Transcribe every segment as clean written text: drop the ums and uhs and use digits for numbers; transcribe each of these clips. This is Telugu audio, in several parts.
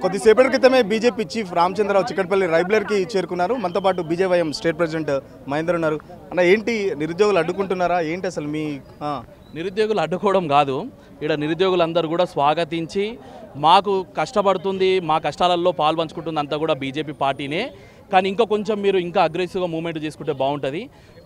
కొద్దిసేపటి క్రితమే బీజేపీ చీఫ్ రామచంద్రరావు చిక్కడపల్లి రైబ్లర్కి చేరుకున్నారు. మనతో పాటు బీజేవైఎం స్టేట్ ప్రెసిడెంట్ మహేందర్ ఉన్నారు. అన్న, ఏంటి నిరుద్యోగులు అడ్డుకుంటున్నారా ఏంటి అసలు మీ? నిరుద్యోగులు అడ్డుకోవడం కాదు, ఇక్కడ నిరుద్యోగులందరూ కూడా స్వాగతించి మాకు కష్టపడుతుంది, మా కష్టాలలో పాల్పంచుకుంటుంది అంతా కూడా బీజేపీ పార్టీనే. కానీ ఇంకా కొంచెం మీరు ఇంకా అగ్రెసివ్గా మూవ్మెంట్ చేసుకుంటే బాగుంటుంది.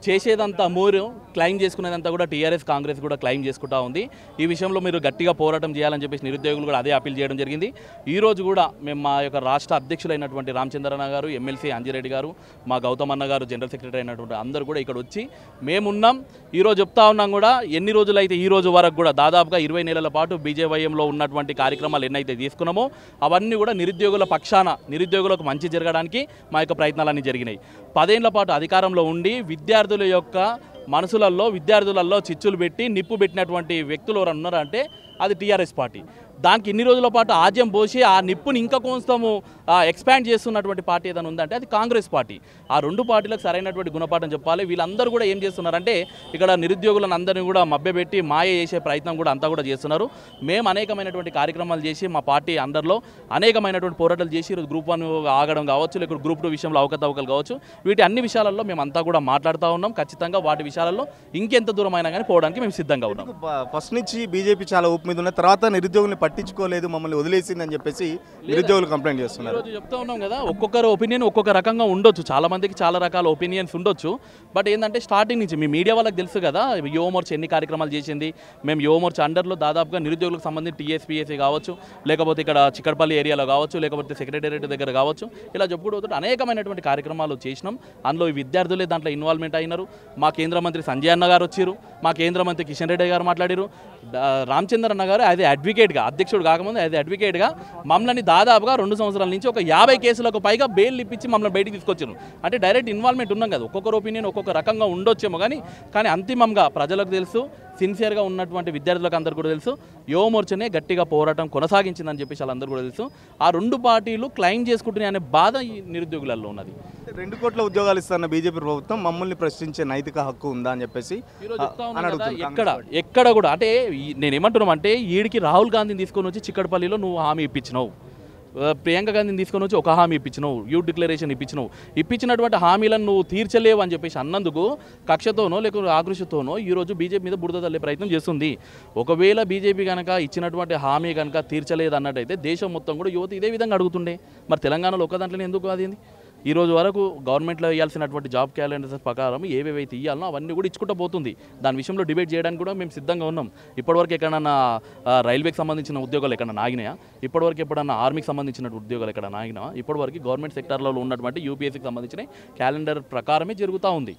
చేసేదంతా మీరు క్లెయిమ్ చేసుకునేదంతా కూడా టీఆర్ఎస్ కాంగ్రెస్ కూడా క్లెయిమ్ చేసుకుంటా ఉంది. ఈ విషయంలో మీరు గట్టిగా పోరాటం చేయాలని చెప్పేసి నిరుద్యోగులు కూడా అదే అప్పీల్ చేయడం జరిగింది. ఈరోజు కూడా మేము మా యొక్క రాష్ట్ర అధ్యక్షులైనటువంటి రామచంద్రన్న గారు, ఎమ్మెల్సీ అంజిరెడ్డి గారు, మా గౌతమ్ అన్న గారు, జనరల్ సెక్రటరీ అయినటువంటి అందరూ కూడా ఇక్కడ వచ్చి మేమున్నాం. ఈరోజు చెప్తా ఉన్నాం కూడా ఎన్ని రోజులైతే ఈ రోజు వరకు కూడా దాదాపుగా 20 నెలల పాటు బీజేవైఎంలో ఉన్నటువంటి కార్యక్రమాలు ఎన్నైతే తీసుకున్నామో అవన్నీ కూడా నిరుద్యోగుల పక్షాన నిరుద్యోగులకు మంచి జరగడానికి మా యొక్క ప్రయత్నాలన్నీ జరిగినాయి. 10 ఏళ్ల పాటు అధికారంలో ఉండి విద్యార్థుల యొక్క మనసులలో విద్యార్థులలో చిచ్చులు పెట్టి నిప్పు పెట్టినటువంటి వ్యక్తులు ఎవరు ఉన్నారంటే అది టీఆర్ఎస్ పార్టీ. దానికి ఇన్ని రోజుల పాటు ఆజ్యం పోసి ఆ నిప్పుని ఇంకా కొంచెము ఎక్స్పాండ్ చేస్తున్నటువంటి పార్టీ ఏదైనా ఉందంటే అది కాంగ్రెస్ పార్టీ. ఆ రెండు పార్టీలకు సరైనటువంటి గుణపాఠం చెప్పాలి. వీళ్ళందరూ కూడా ఏం చేస్తున్నారంటే ఇక్కడ నిరుద్యోగులను అందరినీ కూడా మభ్యపెట్టి మాయ చేసే ప్రయత్నం కూడా అంతా కూడా చేస్తున్నారు. మేము అనేకమైనటువంటి కార్యక్రమాలు చేసి మా పార్టీ అందరిలో అనేకమైనటువంటి పోరాటాలు చేసి ఈరోజు గ్రూప్ 1 ఆగడం కావచ్చు, లేకపోతే గ్రూప్ 2 విషయంలో అవకతవకలు కావచ్చు, వీటి అన్ని విషయాలలో మేము అంతా కూడా మాట్లాడుతూ ఉన్నాం. ఖచ్చితంగా వాటి విషయాలలో ఇంకెంత దూరం అయినా కానీ పోవడానికి మేము సిద్ధంగా ఉన్నాం. ఫస్ట్ నుంచి బీజేపీ చాలా ఊపు మీద ఉన్న తర్వాత నిరుద్యోగుల్ని పట్టించుకోలేదు, మమ్మల్ని వదిలేసిందని చెప్పేసి నిరుద్యోగులు కంప్లైంట్ చేస్తున్నారు. ఈరోజు చెప్తా ఉన్నాం కదా, ఒక్కొక్కరు ఒపీనియన్ ఒక్కొక్క రకంగా ఉండొచ్చు, చాలా మందికి చాలా రకాల ఒపీనియన్స్ ఉండొచ్చు. బట్ ఏంటంటే స్టార్టింగ్ నుంచి మీ మీడియా వాళ్ళకి తెలుసు కదా యువ మోర్చా ఎన్ని కార్యక్రమాలు చేసింది. మేము యువ మోర్చా అండర్లో దాదాపుగా నిరుద్యోగులకు సంబంధించి టీఎస్పీఎస్సీ కావచ్చు, లేకపోతే ఇక్కడ చిక్కడపల్లి ఏరియాలో కావచ్చు, లేకపోతే సెక్రటేరియట్ దగ్గర కావచ్చు, ఇలా చెప్పుకుంటూ అనేకమైనటువంటి కార్యక్రమాలు చేసినాం. అందులో ఈ విద్యార్థులే దాంట్లో ఇన్వాల్వ్మెంట్ అయినారు. మా కేంద్ర మంత్రి సంజయ్ అన్న గారు వచ్చారు, మా కేంద్ర మంత్రి కిషన్ రెడ్డి గారు మాట్లాడారు, రామచంద్ర అన్న గారు అది అడ్వకేట్గా, అధ్యక్షుడు కాకముందు అది అడ్వకేట్గా మమ్మల్ని దాదాపుగా 2 సంవత్సరాల నుంచి ఒక 50 కేసులకు పైగా బెయిల్ ఇప్పించి మమ్మల్ని బయటికి తీసుకొచ్చారు. అంటే డైరెక్ట్ ఇన్వాల్వ్మెంట్ ఉన్నాం కదా, ఒక్కొక్కరు ఒపీనియన్ ఒక్కొక్క రకంగా ఉండొచ్చేమో కానీ అంతిమంగా ప్రజలకు తెలుసు, సిన్సియర్గా ఉన్నటువంటి విద్యార్థులకు అందరూ కూడా తెలుసు, యువ మోర్చనే గట్టిగా పోరాటం కొనసాగించిందని చెప్పేసి వాళ్ళందరూ కూడా తెలుసు. ఆ 2 పార్టీలు క్లెయిమ్ చేసుకుంటున్నాయి అనే బాధ ఈ నిరుద్యోగులలో ఉన్నది. 2 కోట్ల ఉద్యోగాలు ఇస్తున్న బీజేపీ ప్రభుత్వం మమ్మల్ని ప్రశ్నించే నైతిక హక్కు ఉందా అని చెప్పేసి ఎక్కడ కూడా అంటే నేను ఏమంటున్నామంటే ఈడికి రాహుల్ గాంధీని తీసుకొని వచ్చి చిక్కడపల్లిలో నువ్వు హామీ ఇప్పించినావు, ప్రియాంక గాంధీని తీసుకొని వచ్చి ఒక హామీ ఇప్పించినావు, యూత్ డిక్లరేషన్ ఇప్పించినటువంటి హామీలను నువ్వు తీర్చలేవు అని చెప్పేసి అన్నందుకు కక్షతోనో లేకపోతే ఆకృషతోనో ఈరోజు బీజేపీ మీద బురద తల్లే ప్రయత్నం చేస్తుంది. ఒకవేళ బీజేపీ కనుక ఇచ్చినటువంటి హామీ కనుక తీర్చలేదు అన్నట్టయితే దేశం మొత్తం కూడా యువత ఇదే విధంగా అడుగుతుండే. మరి తెలంగాణలో ఒక దాంట్లోనే ఎందుకు అది ఈ రోజు వరకు గవర్నమెంట్లో ఇవ్వాల్సినటువంటి జాబ్ క్యాలెండర్స్ ప్రకారం ఏవేవైతే ఇవ్వాలనో అవన్నీ కూడా ఇచ్చుకుంటూ పోతుంది. దాని విషయంలో డిబేట్ చేయడానికి కూడా మేము సిద్ధంగా ఉన్నాం. ఇప్పటివరకు ఎక్కడన్నా రైల్వేకి సంబంధించిన ఉద్యోగాలు ఎక్కడన్నా ఆగినాయా? ఇప్పటివరకు ఎప్పుడన్నా ఆర్మీకి సంబంధించిన ఉద్యోగాలు ఎక్కడన్నా ఆగినాయా? ఇప్పటివరకు గవర్నమెంట్ సెక్టార్లో ఉన్నటువంటి యూపీఎస్సీకి సంబంధించిన క్యాలెండర్ ప్రకారమే జరుగుతూ ఉంది.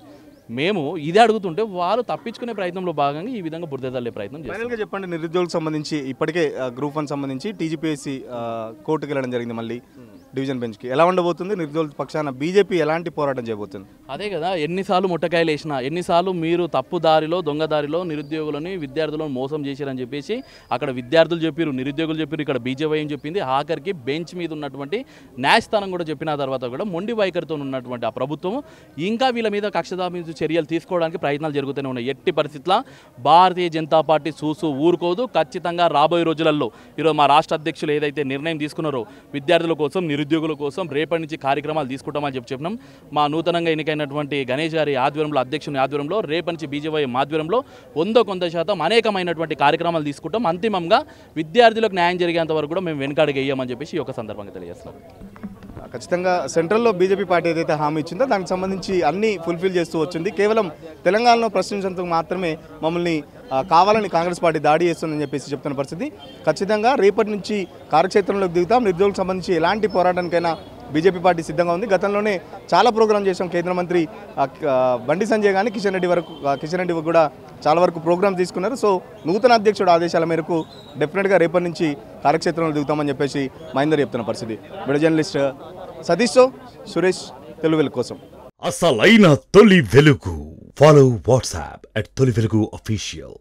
మేము ఇదే అడుగుతుంటే వాళ్ళు తప్పించుకునే ప్రయత్నంలో భాగంగా ఈ విధంగా బురద తల్లే ప్రయత్నం చేస్తారు. ఫైనల్గా చెప్పండి, నిరుద్యోగులకు సంబంధించి ఇప్పటికే గ్రూప్ 1 సంబంధించి టీజీపీఎస్సీ కోర్టుకు వెళ్ళడం జరిగింది, మళ్ళీ డివిజన్ బెంచ్కి. ఎలా ఉండబోతుంది నిరుద్యోగుల పక్షాన బీజేపీ ఎలాంటి పోరాటం చేయబోతుంది? అదే కదా, ఎన్నిసార్లు ముట్టకాయలు వేసినా, ఎన్నిసార్లు మీరు తప్పు దారిలో దొంగ దారిలో నిరుద్యోగులని విద్యార్థులను మోసం చేశారని చెప్పేసి అక్కడ విద్యార్థులు చెప్పారు, నిరుద్యోగులు చెప్పారు, ఇక్కడ బీజేవైఎం చెప్పింది. ఆఖరికి బెంచ్ మీద ఉన్నటువంటి న్యాయస్థానం కూడా చెప్పిన తర్వాత కూడా మొండి వైఖరితో ఉన్నటువంటి ఆ ప్రభుత్వం ఇంకా వీళ్ళ మీద కక్షదాపించు చర్యలు తీసుకోవడానికి ప్రయత్నాలు జరుగుతూనే ఉన్నాయి. ఎట్టి పరిస్థితుల్లో భారతీయ జనతా పార్టీ ఊరుకోదు. ఖచ్చితంగా రాబోయే రోజులలో ఈరోజు మా రాష్ట్ర అధ్యక్షులు ఏదైతే నిర్ణయం తీసుకున్నారో విద్యార్థుల కోసం నిరుద్యోగుల కోసం రేపటి నుంచి కార్యక్రమాలు తీసుకుంటామని చెప్పినాం. మా నూతనంగా ఎన్నికైనటువంటి గణేష్ గారి ఆధ్వర్యంలో, అధ్యక్షుని ఆధ్వర్యంలో, రేపటి నుంచి బీజేవైఎం ఆధ్వర్యంలో 100% అనేకమైనటువంటి కార్యక్రమాలు తీసుకుంటాం. అంతిమంగా విద్యార్థులకు న్యాయం జరిగేంత వరకు కూడా మేము వెనుకాడికి వేయమని చెప్పేసి ఈ యొక్క సందర్భంగా తెలియజేస్తున్నాం. ఖచ్చితంగా సెంట్రల్లో బీజేపీ పార్టీ ఏదైతే హామీ ఇచ్చిందో దానికి సంబంధించి అన్నీ ఫుల్ఫిల్ చేస్తూ వచ్చింది. కేవలం తెలంగాణలో ప్రశ్నించేందుకు మాత్రమే మమ్మల్ని కావాలని కాంగ్రెస్ పార్టీ దాడి చేస్తుందని చెప్పేసి చెప్తున్న పరిస్థితి. ఖచ్చితంగా రేపటి నుంచి కార్యక్షేత్రంలోకి దిగుతాం. నిరుద్యోగులకు సంబంధించి ఎలాంటి పోరాటానికైనా బీజేపీ పార్టీ సిద్ధంగా ఉంది. గతంలోనే చాలా ప్రోగ్రాం చేసాం. కేంద్ర మంత్రి బండి సంజయ్ కానీ కిషన్ రెడ్డి కూడా చాలా వరకు ప్రోగ్రామ్ తీసుకున్నారు. సో నూతన అధ్యక్షుడు ఆదేశాల మేరకు డెఫినెట్గా రేపటి నుంచి కార్యక్షేత్రంలో దిగుతామని చెప్పేసి మహేందర్ చెప్తున్న పరిస్థితి. వీడియో జర్నలిస్ట్ సతీష్తో సురేష్, తెలుగు వెలుగు కోసం. అసలైన తొలి వెలుగు. ఫాలో వాట్సాప్ @తొలి వెలుగు official.